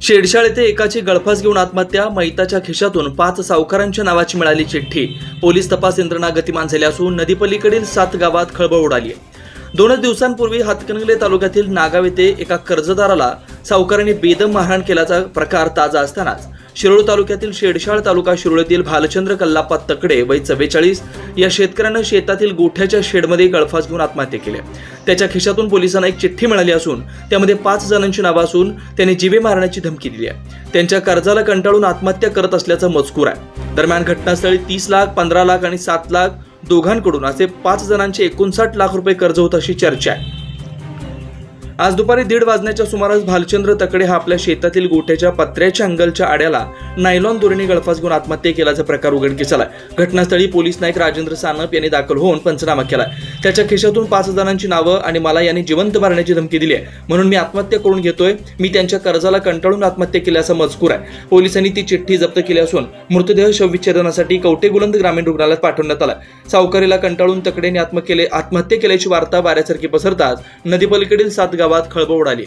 शेडशाळ येथे एकाची गळफास घेऊन आत्महत्या, मैताच्या खिशातून 5 सावकारांच्या नावाची मिळाली चिठ्ठी। पोलीस तपास यंत्रणा गतिमान झाली असून नदीपलीकडील 7 गावात खळबळ उडाली आहे। 2 दिवसांपूर्वी हातकणंगले तालुक्यातील नागाव येथे एका कर्जदाराला सावकारांनी बेदम मारहाण केल्याचा प्रकार ताजा असतानाच शिरोळ तालुक्यातील शेडशाळ तालुका शिरोळीतील भालचंद्र कल्लाप्पा तकडे वय 44 या शेतकऱ्यानं शेतातील गोठ्याच्या शेडमध्ये गळफास घेऊन आत्महत्या केली। त्याच्या खिशातून पोलिसांना एक चिठ्ठी मिळाली असून त्यामध्ये 5 जणांची नावे असून त्यांनी जीवे मारण्याची धमकी दिली आहे। त्यांच्या कर्जाला कंटाळून आत्महत्या करत असल्याचा मजकूर आहे। दरम्यान घटनास्थळी 30 लाख, 15 लाख आणि 7 लाख दोघांकडून असे 5 जणांचे 59 लाख रुपये कर्ज होत अशी चर्चा आहे। आज दुपारी 1:30 वाजण्याच्या सुमारास भालचंद्र तकडे हा आपल्या शेतातील गोठ्याच्या पत्र्याच्या अंगलच्या आड्याला नायलॉन दोरीने गळफास घेऊन आत्महत्या केल्याचा प्रकार उघडकीस आला। घटनास्थळी पोलीस नाईक राजेंद्र सानप यांनी दाखल होऊन पंचनामा केला। त्याच्या खिशातून 5 जणांची नावं आणि मला यांनी जिवंत मारण्याची धमकी दिली आहे, म्हणून मी आत्महत्या करून घेतोय। मी त्यांच्या कर्जाला कंटाळून आत्महत्या केल्याचा मजकूर आहे। पोलिसांनी ती चिठ्ठी जप्त केली असून मृतदेह शवविच्छेदनासाठी कवटेगुलंद ग्रामीण रुग्णालयात पाठवण्यात आला। सावकारीला कंटाळून तकडेने आत्महत्या केल्याची वार्ता वाऱ्यासारखी पसरताच नदीपलीकडील 7 गावात खळबळ उडाली।